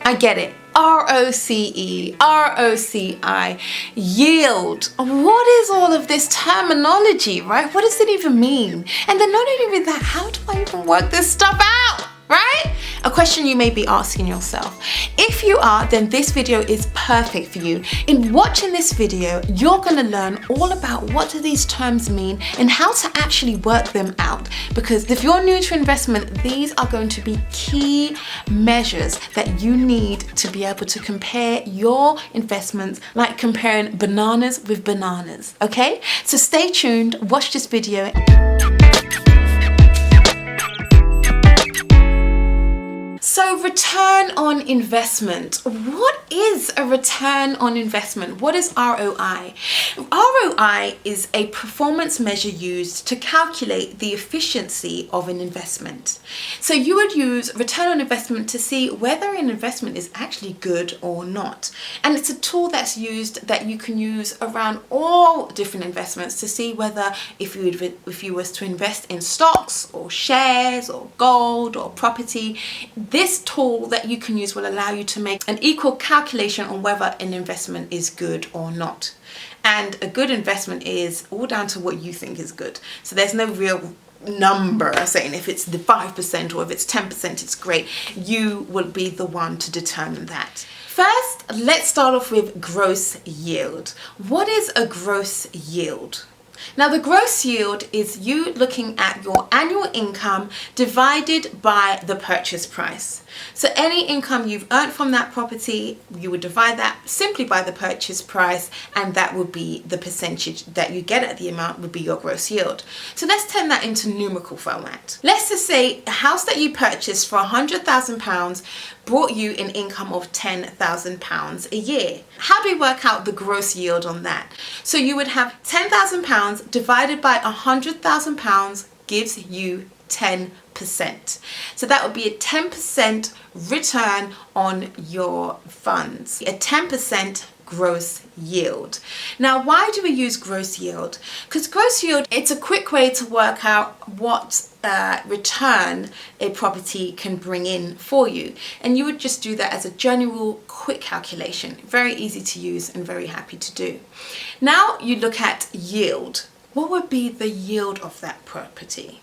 I get it. ROCE, ROCI, yield. What is all of this terminology, right? What does it even mean? And then not only that, how do I even work this stuff out, right? A question you may be asking yourself. If you are, then this video is perfect for you. In watching this video, you're going to learn all about what do these terms mean and how to actually work them out. Because if you're new to investment, these are going to be key measures that you need to be able to compare your investments, like comparing bananas with bananas, okay? So stay tuned, watch this video. So return on investment. What is a return on investment? What is ROI? ROI is a performance measure used to calculate the efficiency of an investment. So you would use return on investment to see whether an investment is actually good or not. And it's a tool that's used that you can use around all different investments to see whether if you was to invest in stocks or shares or gold or property, this tool that you can use will allow you to make an equal calculation on whether an investment is good or not. And a good investment is all down to what you think is good. So there's no real number saying if it's the 5% or if it's 10% it's great. You will be the one to determine that. First, let's start off with gross yield. What is a gross yield? Now, the gross yield is you looking at your annual income divided by the purchase price. So any income you've earned from that property, you would divide that simply by the purchase price, and that would be the percentage that you get at the amount would be your gross yield. So let's turn that into numerical format. Let's just say a house that you purchased for £100,000 brought you an income of £10,000 a year. How do we work out the gross yield on that? So you would have £10,000 divided by £100,000 gives you 10%. So that would be a 10% return on your funds, a 10% gross yield. Now, why do we use gross yield? Because gross yield, it's a quick way to work out what return a property can bring in for you. And you would just do that as a general quick calculation. Very easy to use and very happy to do. Now you look at yield. What would be the yield of that property?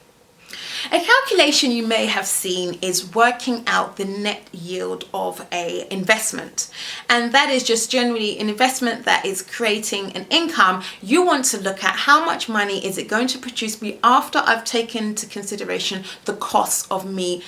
A calculation you may have seen is working out the net yield of an investment. And that is just generally an investment that is creating an income. You want to look at how much money is it going to produce me after I've taken into consideration the cost of me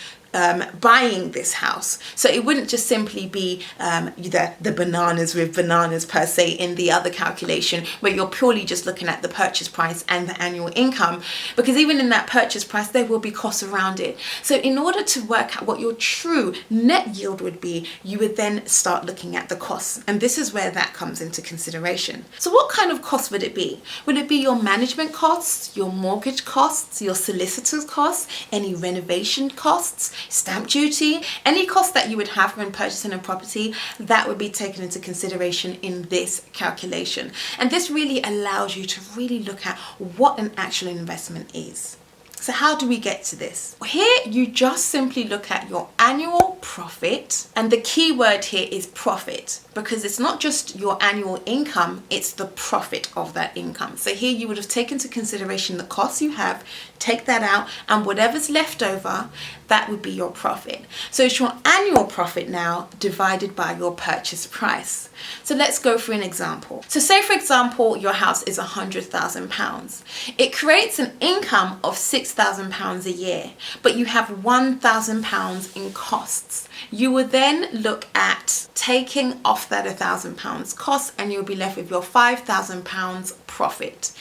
buying this house. So it wouldn't just simply be the bananas with bananas per se in the other calculation where you're purely just looking at the purchase price and the annual income, because even in that purchase price there will be costs around it. So in order to work out what your true net yield would be, you would then start looking at the costs, and this is where that comes into consideration. So what kind of cost would it be? Would it be your management costs, your mortgage costs, your solicitor's costs, any renovation costs, stamp duty, any cost that you would have when purchasing a property? That would be taken into consideration in this calculation. And this really allows you to really look at what an actual investment is. So how do we get to this? Here you just simply look at your annual profit, and the key word here is profit, because it's not just your annual income, it's the profit of that income. So here you would have taken into consideration the costs you have, take that out, and whatever's left over, that would be your profit. So it's your annual profit now divided by your purchase price. So let's go through an example. So say for example your house is £100,000. It creates an income of £6,000 a year, but you have £1,000 in costs. You would then look at taking off that £1,000 cost, and you'll be left with your £5,000 profit.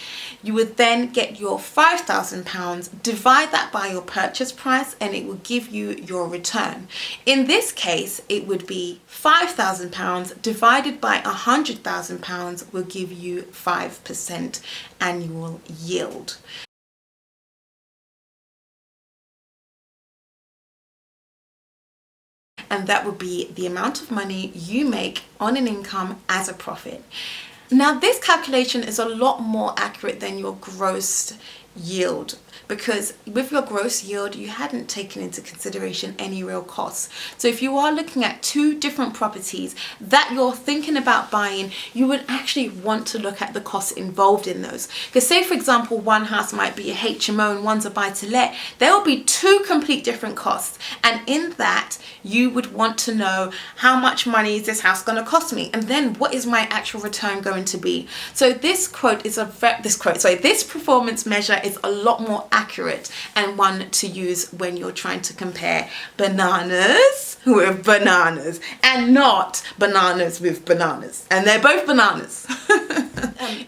You would then get your £5,000, divide that by your purchase price, and it will give you your return. In this case, it would be £5,000 divided by £100,000 will give you 5% annual yield. And that would be the amount of money you make on an income as a profit. Now, this calculation is a lot more accurate than your gross yield, because with your gross yield you hadn't taken into consideration any real costs. So if you are looking at two different properties that you're thinking about buying, you would actually want to look at the costs involved in those. Because say for example one house might be a HMO and one's a buy to let, there will be two complete different costs, and in that you would want to know how much money is this house going to cost me, and then what is my actual return going to be. So this performance measure is a lot more accurate and one to use when you're trying to compare bananas with bananas and not bananas with bananas, and they're both bananas.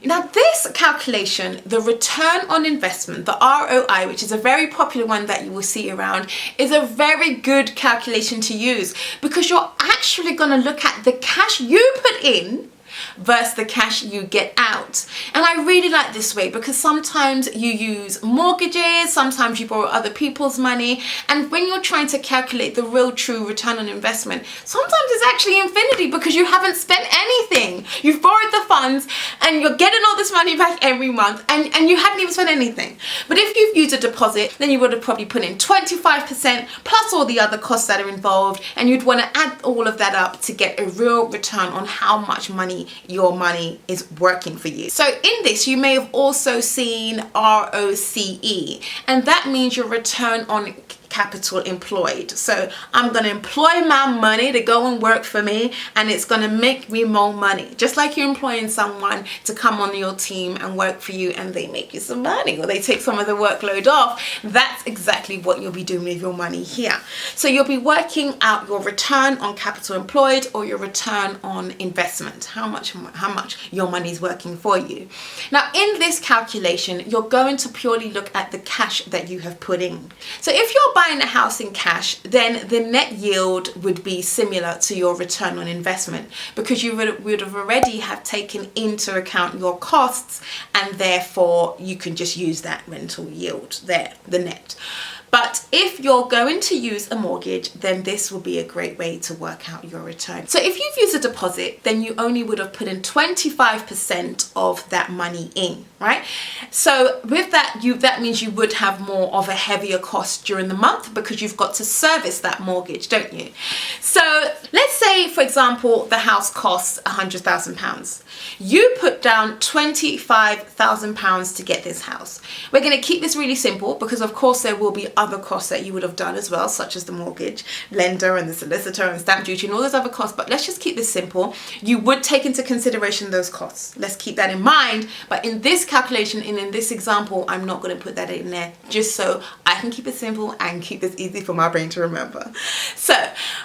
Now this calculation, the return on investment, the ROI, which is a very popular one that you will see around, is a very good calculation to use, because you're actually going to look at the cash you put in versus the cash you get out. And I really like this way, because sometimes you use mortgages, sometimes you borrow other people's money, and when you're trying to calculate the real true return on investment, sometimes it's actually infinity, because you haven't spent anything. You've borrowed the funds and you're getting all this money back every month, and you hadn't even spent anything. But if you've used a deposit, then you would have probably put in 25% plus all the other costs that are involved, and you'd want to add all of that up to get a real return on how much money your money is working for you. So in this you may have also seen ROCE, and that means your return on capital employed. So I'm going to employ my money to go and work for me, and it's going to make me more money. Just like you're employing someone to come on your team and work for you, and they make you some money, or they take some of the workload off. That's exactly what you'll be doing with your money here. So you'll be working out your return on capital employed or your return on investment, how much your money is working for you. Now in this calculation, you're going to purely look at the cash that you have put in. So if you're buying a house in cash, then the net yield would be similar to your return on investment, because you would have already have taken into account your costs, and therefore you can just use that rental yield there, the net. But if you're going to use a mortgage, then this will be a great way to work out your return. So if you've used a deposit, then you only would have put in 25% of that money in, right? So with that, that means you would have more of a heavier cost during the month, because you've got to service that mortgage, don't you? So let's say, for example, the house costs £100,000. You put down £25,000 to get this house. We're going to keep this really simple, because of course there will be other costs that you would have done as well, such as the mortgage lender and the solicitor and stamp duty and all those other costs. But let's just keep this simple. You would take into consideration those costs. Let's keep that in mind. But in this calculation and in this example, I'm not going to put that in there, just so I can keep it simple and keep this easy for my brain to remember. So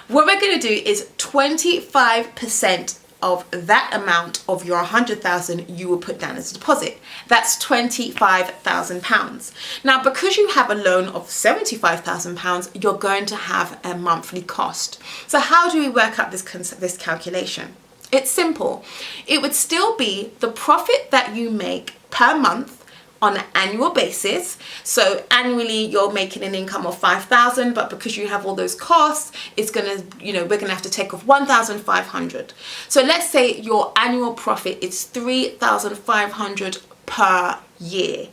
what we're going to do is 25% of that amount of your 100,000 you will put down as a deposit. That's £25,000. Now, because you have a loan of £75,000, you're going to have a monthly cost. So how do we work out this calculation? It's simple. It would still be the profit that you make per month on an annual basis. So annually you're making an income of 5,000, but because you have all those costs, it's gonna, we're gonna have to take off 1,500. So let's say your annual profit is 3,500 per year.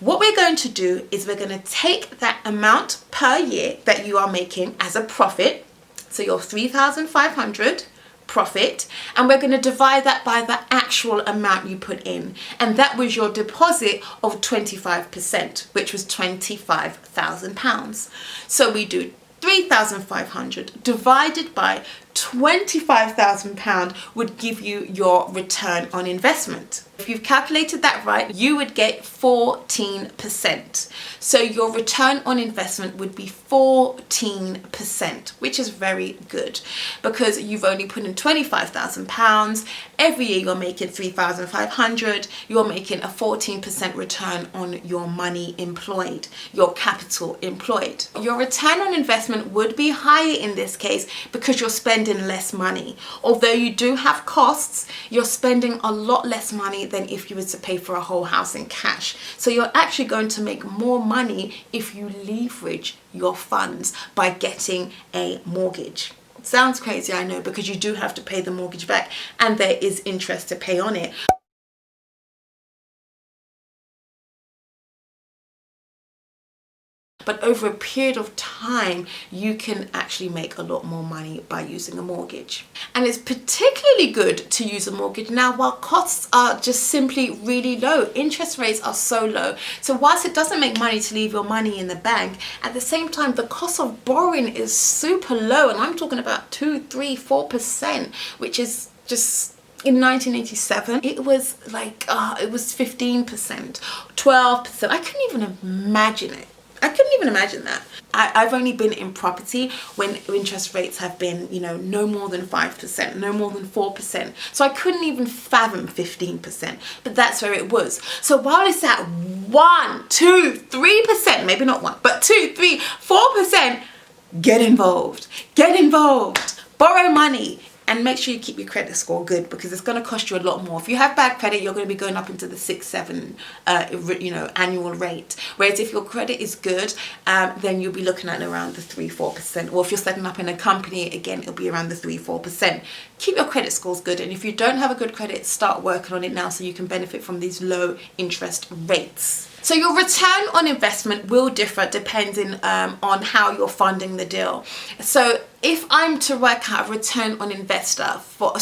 What we're going to do is we're going to take that amount per year that you are making as a profit, so your 3,500 profit, and we're going to divide that by the actual amount you put in, and that was your deposit of 25%, which was £25,000. So we do 3,500 divided by £25,000 would give you your return on investment. If you've calculated that right, you would get 14%. So your return on investment would be 14%, which is very good, because you've only put in £25,000. Every year you're making 3,500. You're making a 14% return on your money employed, your capital employed. Your return on investment would be higher in this case because you're spending less money. Although you do have costs, you're spending a lot less money than if you were to pay for a whole house in cash. So you're actually going to make more money if you leverage your funds by getting a mortgage. It sounds crazy, I know, because you do have to pay the mortgage back and there is interest to pay on it. but over a period of time, you can actually make a lot more money by using a mortgage. And it's particularly good to use a mortgage now while costs are just simply really low. Interest rates are so low. So whilst it doesn't make money to leave your money in the bank, at the same time, the cost of borrowing is super low. And I'm talking about 2, 3, 4%, which is just... In 1987, it was like, it was 15%, 12%. I couldn't even imagine it. I couldn't even imagine that. I've only been in property when interest rates have been, no more than 5%, no more than 4%. So I couldn't even fathom 15%, but that's where it was. So while it's at 1, 2, 3%, maybe not 1, but 2, 3, 4%, get involved. Get involved. Borrow money. And make sure you keep your credit score good, because it's going to cost you a lot more. If you have bad credit, you're going to be going up into the 6, 7, annual rate. Whereas if your credit is good, then you'll be looking at around the 3, 4%. Or if you're setting up in a company, again, it'll be around the 3, 4%. Keep your credit scores good. And if you don't have a good credit, start working on it now so you can benefit from these low interest rates. So your return on investment will differ depending on how you're funding the deal. So if I'm to work out a return on investment for,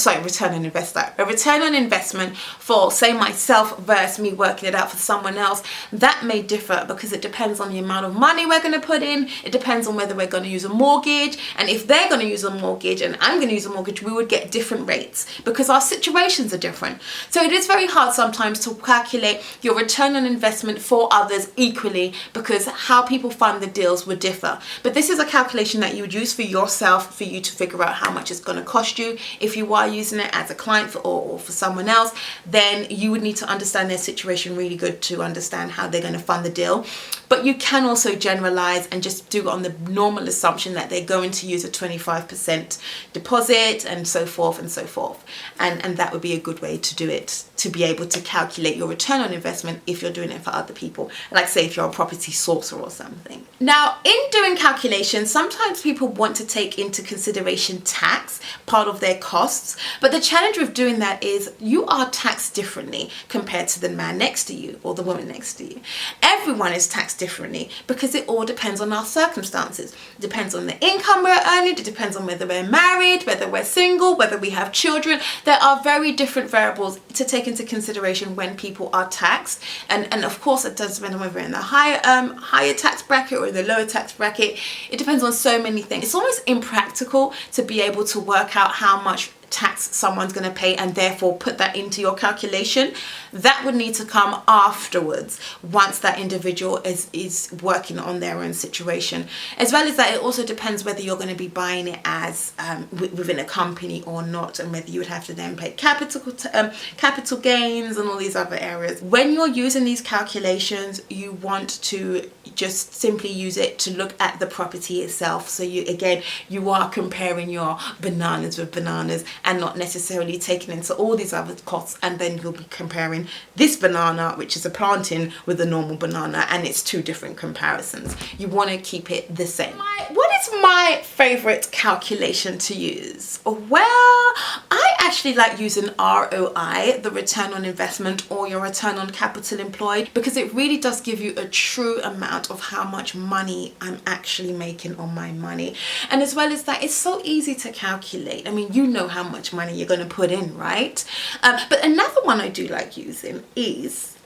say, myself versus me working it out for someone else, that may differ because it depends on the amount of money we're going to put in. It depends on whether we're going to use a mortgage. And if they're going to use a mortgage and I'm going to use a mortgage, we would get different rates because our situations are different. So it is very hard sometimes to calculate your return on investment for others equally because how people fund the deals would differ. But this is a calculation that you would use for yourself for you to figure out how much it's going to cost you. If you are using it as a client or for someone else, then you would need to understand their situation really good to understand how they're going to fund the deal. But you can also generalize and just do it on the normal assumption that they're going to use a 25% deposit and so forth and so forth. And that would be a good way to do it, to be able to calculate your return on investment if you're doing it for other people. Like say if you're a property sourcer or something. Now, in doing calculations, sometimes people want to take into consideration tax, part of their costs. But the challenge with doing that is you are taxed differently compared to the man next to you or the woman next to you. Everyone is taxed differently because it all depends on our circumstances. It depends on the income we're earning. It depends on whether we're married, whether we're single, whether we have children. There are very different variables to take into consideration when people are taxed. And of course, it does depend on whether we're in the higher tax bracket or in the lower tax bracket. It depends on so many things. It's almost impractical to be able to work out how much tax someone's going to pay and therefore put that into your calculation. That would need to come afterwards once that individual is working on their own situation. As well as that, it also depends whether you're going to be buying it as within a company or not, and whether you would have to then pay capital gains and all these other areas. When you're using these calculations, you want to just simply use it to look at the property itself. So you are comparing your bananas with bananas and not necessarily taking into all these other costs, and then you'll be comparing this banana, which is a planting, with a normal banana, and it's two different comparisons. You want to keep it the same. What is my favorite calculation to use? Well, I actually like using ROI, the return on investment, or your return on capital employed, because it really does give you a true amount of how much money I'm actually making on my money. And as well as that, it's so easy to calculate. I mean, you know how much money you're going to put in, right? But another one I do like using is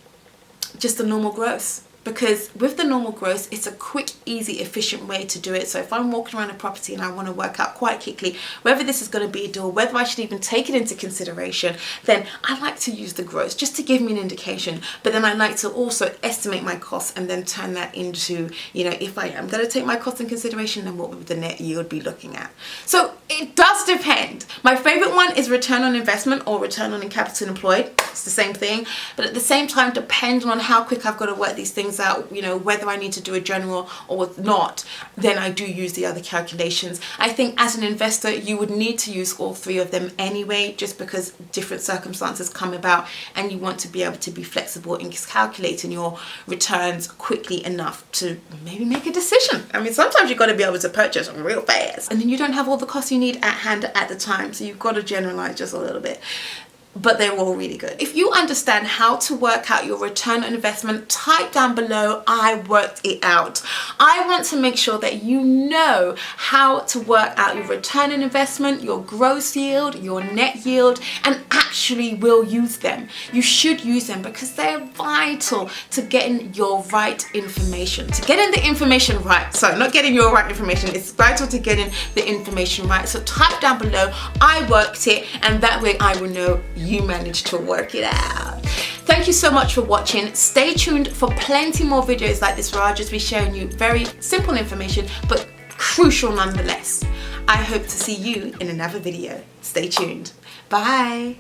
just the normal gross. Because with the normal gross, it's a quick, easy, efficient way to do it. So if I'm walking around a property and I want to work out quite quickly whether this is going to be a deal, whether I should even take it into consideration, then I like to use the gross just to give me an indication. But then I like to also estimate my costs and then turn that into, if I am going to take my costs in consideration, then what would the net yield be looking at? So it does depend. My favorite one is return on investment or return on capital employed. It's the same thing. But at the same time, depending on how quick I've got to work these things out, whether I need to do a general or not, then I do use the other calculations. I think as an investor, you would need to use all three of them anyway, just because different circumstances come about and you want to be able to be flexible in calculating your returns quickly enough to maybe make a decision. I mean, sometimes you've got to be able to purchase real fast, and then you don't have all the costs you need at hand at the time, so you've got to generalize just a little bit. but they're all really good. If you understand how to work out your return on investment, type down below, I worked it out. I want to make sure that you know how to work out your return on investment, your gross yield, your net yield, and actually will use them. You should use them because they're vital to getting your right information. To getting the information right. Sorry, not getting your right information. It's vital to getting the information right. So type down below, I worked it, and that way I will know you managed to work it out. Thank you so much for watching. Stay tuned for plenty more videos like this where I'll just be sharing you very simple information but crucial nonetheless. I hope to see you in another video. Stay tuned. Bye.